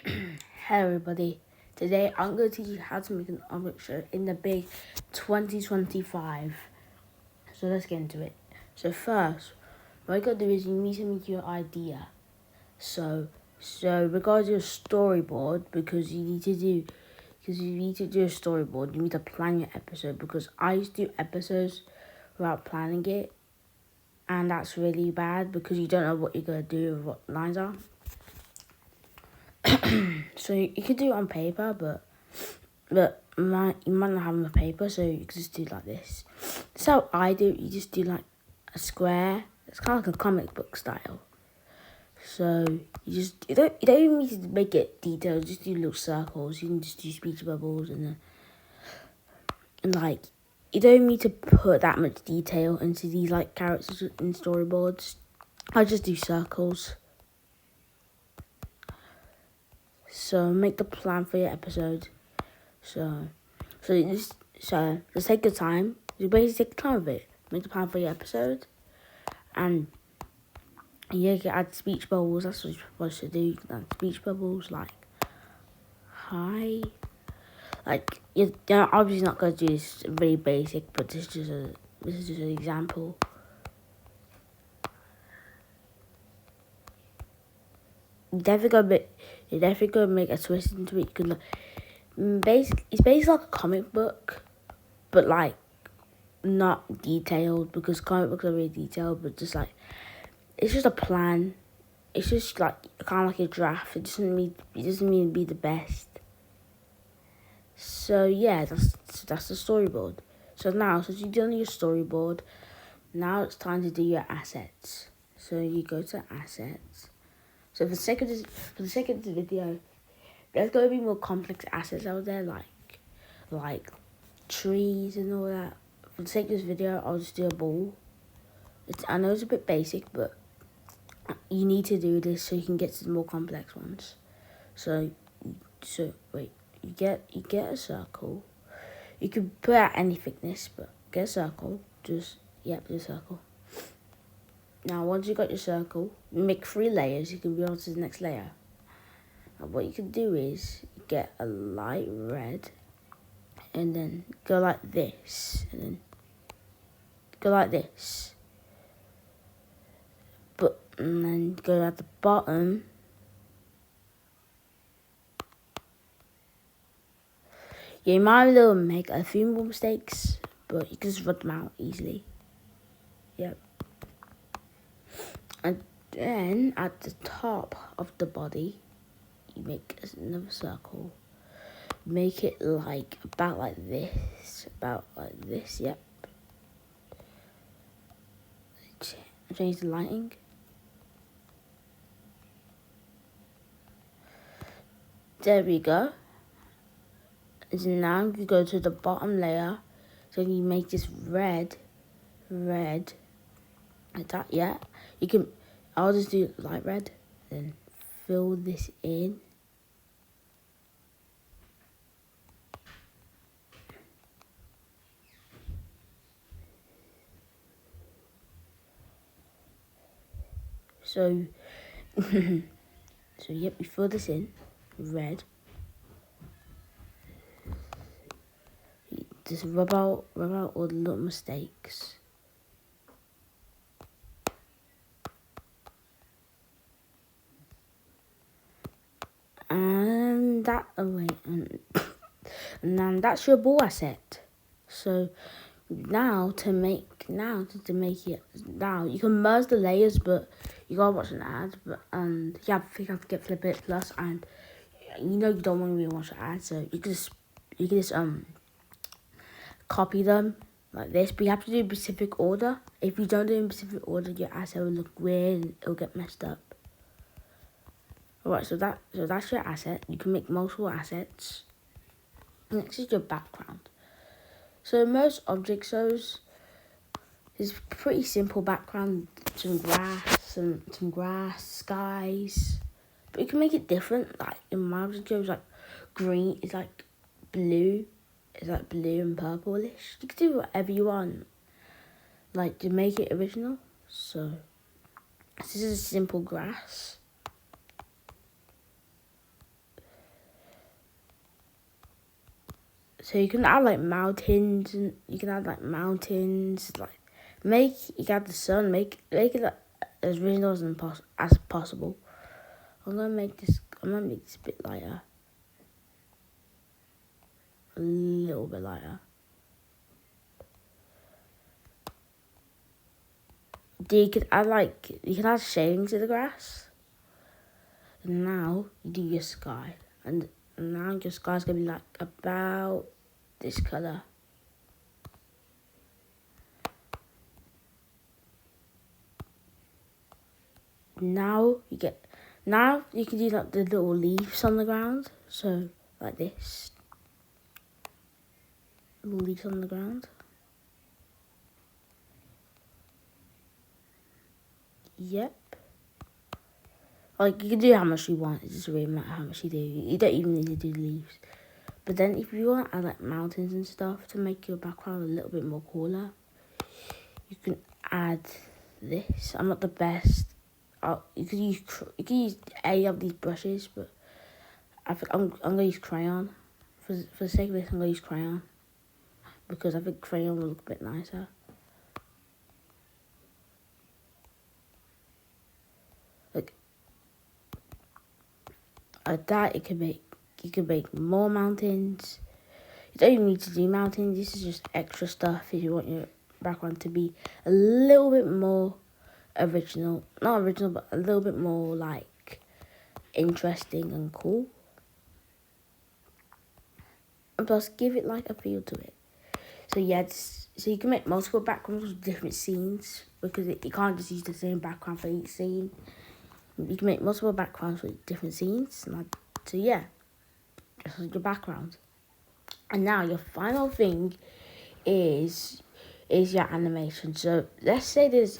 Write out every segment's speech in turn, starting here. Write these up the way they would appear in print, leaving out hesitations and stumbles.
Hello everybody, today I'm going to teach you how to make an object show in the big 2025. So let's get into it. So first, what you got to do is you need to make your idea. So regarding your storyboard, because you need to do a storyboard, you need to plan your episode, because I used to do episodes without planning it, and that's really bad because you don't know what you're going to do or what lines are. So you could do it on paper, but you might not have enough paper, so you can just do it like this. That's how I do it. You just do like a square. It's kind of like a comic book style. So you don't even need to make it detailed. Just do little circles. You can just do speech bubbles and like you don't need to put that much detail into these like characters in storyboards. I just do circles. So make the plan for your episode. So just take your time. You basically take the time of it. Make the plan for your episode, and you can add speech bubbles. That's what you're supposed to do. You can add speech bubbles like hi. Like you're obviously not gonna do this really basic, but this is just an example. You're definitely gonna make a twist into it. You can it's basically like a comic book, but like not detailed, because comic books are really detailed, but just like it's just a plan. It's just like kind of like a draft. It doesn't mean to be the best. So yeah, that's the storyboard. So now, since you've done your storyboard, now it's time to do your assets. So you go to assets. So for the sake of this video, there's going to be more complex assets out there, like trees and all that. For the sake of this video, I'll just do a ball. I know it's a bit basic, but you need to do this so you can get to the more complex ones. So wait, you get a circle. You can put out any thickness, but get a circle. Do a circle. Now once you got your circle, make 3 layers. You can be on to the next layer. Now what you can do is get a light red, and then go like this, and then go like this. And then go at the bottom. You might make a few more mistakes, but you can just rub them out easily. Yep. And then at the top of the body, you make another circle. Make it about like this. Yep. Change the lighting. There we go. And now you go to the bottom layer. So you make this red. Like that, yeah. I'll just do light red. Then fill this in. So yep, you fill this in red. Just rub out all the little mistakes. And and then that's your ball asset. So now to make it, you can merge the layers, but you gotta watch an ad. But you have to get FlipaClip Plus, and you don't want to really watch the ad, so you can just copy them like this, but you have to do a specific order. If you don't do in specific order, your asset will look weird and it'll get messed up. Alright, so that's your asset. You can make multiple assets. Next is your background. So most object shows is pretty simple background, some grass, skies. But you can make it different. Like in my object shows, like green is like blue. It's like blue and purplish. You can do whatever you want, like to make it original. So this is a simple grass. So you can add like mountains, and you can add like mountains, like you can add the sun, make it like, as original as possible. I'm gonna make this a bit lighter, a little bit lighter. You can add shading to the grass. And now you do your sky, and now your sky's gonna be like about this color. Now you can do like the little leaves on the ground. So like this, little leaves on the ground. Yep. Like you can do how much you want. It doesn't really matter how much you do. You don't even need to do leaves. But then if you want to add like mountains and stuff to make your background a little bit more cooler, you can add this. I'm not the best. You can use any of these brushes, but I think I'm gonna use crayon. For the sake of this, I'm gonna use crayon because I think crayon will look a bit nicer. Like that, you can make more mountains. You don't even need to do mountains. This is just extra stuff if you want your background to be a little bit more original. Not original, but a little bit more like interesting and cool. And plus, give it like a feel to it. So yeah, so you can make multiple backgrounds with different scenes because you can't just use the same background for each scene. You can make multiple backgrounds with different scenes. So yeah, just like your background. And now your final thing is your animation. So let's say this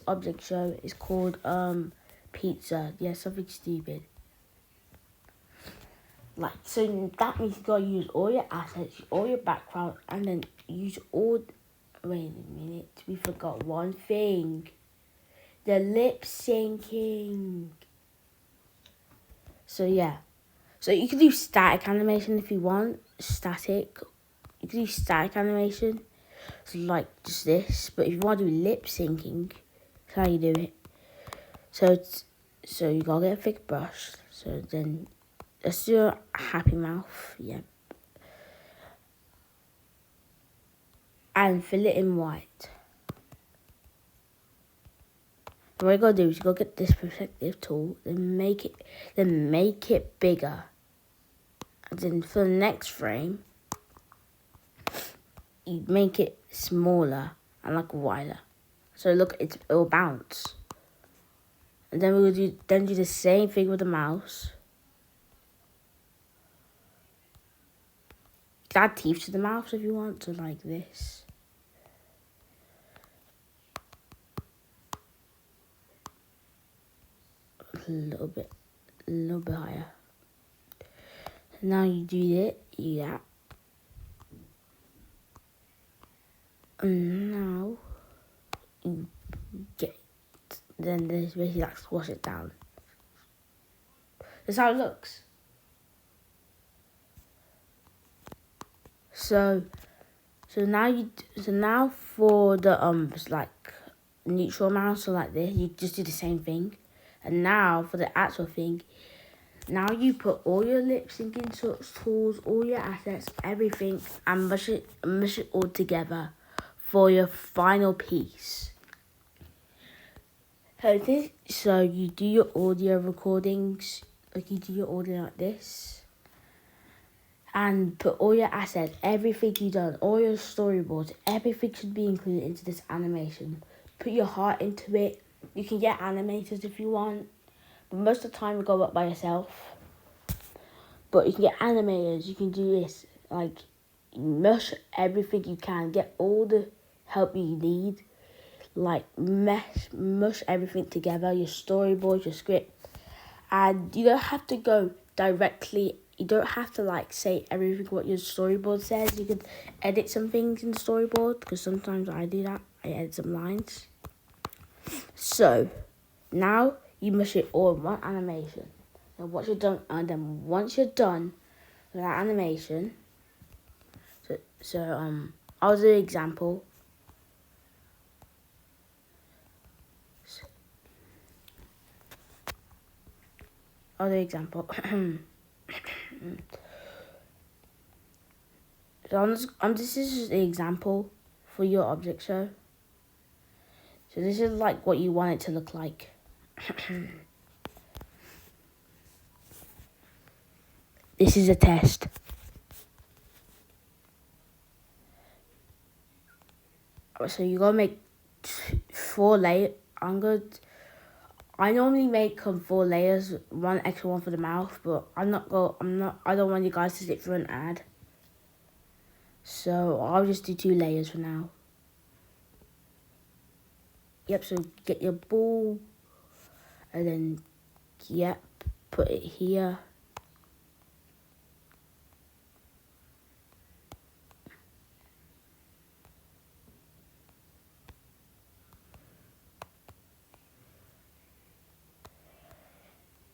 object show is called pizza. Yeah, something stupid. Like, so that means you gotta use all your assets, all your background, and then use all. Wait a minute, we forgot one thing. The lip syncing. So yeah. So you can do static animation if you want. Static. You can do static animation. So like just this. But if you want to do lip syncing, that's how you do it. So you gotta get a thick brush. So then let's do a happy mouth. Yeah. And fill it in white. What you gotta do is you gotta get this perspective tool, then make it bigger. And then for the next frame, you make it smaller and like wider. So look, it will bounce. And then we'll do the same thing with the mouse. You can add teeth to the mouse if you want to, like this. A little bit higher. Now you do it, yeah. And now you then there's basically like squash it down. That's how it looks. So now for the like neutral mouse, so like this, you just do the same thing. And now for the actual thing, now you put all your lip syncing tools, all your assets, everything, and mush it all together for your final piece. So you do your audio recordings, like you do your audio like this, and put all your assets, everything you've done, all your storyboards, everything should be included into this animation. Put your heart into it. You can get animators if you want, but most of the time you go up by yourself. But you can get animators, you can do this, like, mush everything you can, get all the help you need, like, mush everything together, your storyboard, your script, and you don't have to go directly, you don't have to, like, say everything what your storyboard says. You can edit some things in the storyboard, because sometimes I do that, I edit some lines. So, now you mush it all in one animation. And once you're done, for that animation. So I'll do an example. This is just an example for your object show. So this is like what you want it to look like. This is a test. So you gotta make 4 layers. I normally make 4 layers, 1 extra one for the mouth, but I don't want you guys to sit through an ad. So I'll just do 2 layers for now. Yep, so get your ball and then put it here.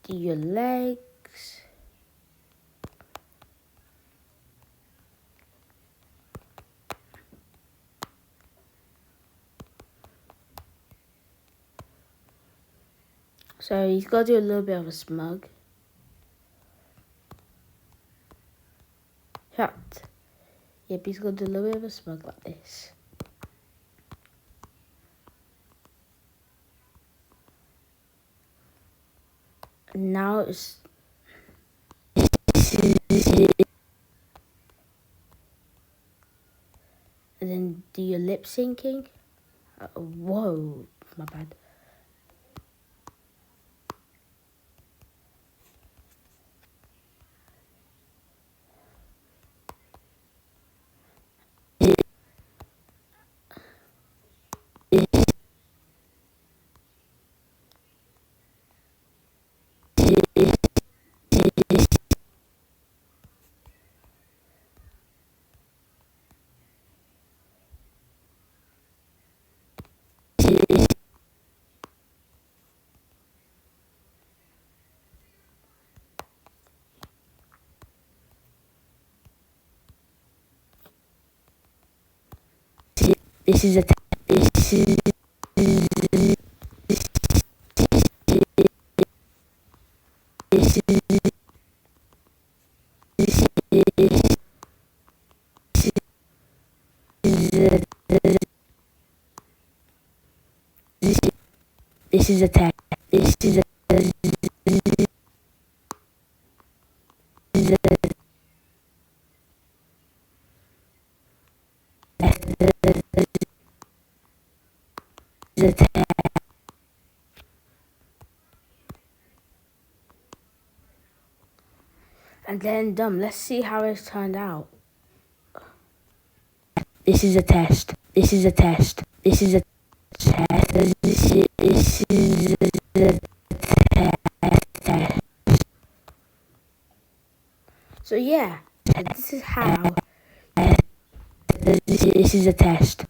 Do your legs. So he's got to do a little bit of a smug. Shut. Yep, he's got to do a little bit of a smug like this. And now it's... And then do your lip syncing. Whoa, my bad. This is a This is a test. This is a and then done. Let's see how it's turned out. This is a test. This is a test. This is a test. This is a test. So yeah, this is how. This is a test.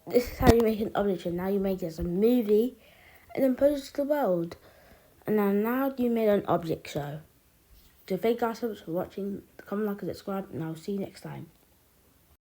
This is how you make an object show. Now you make this a movie, and then post it to the world. And now you made an object show. So thank you guys so much for watching. Comment, like, and subscribe, and I'll see you next time.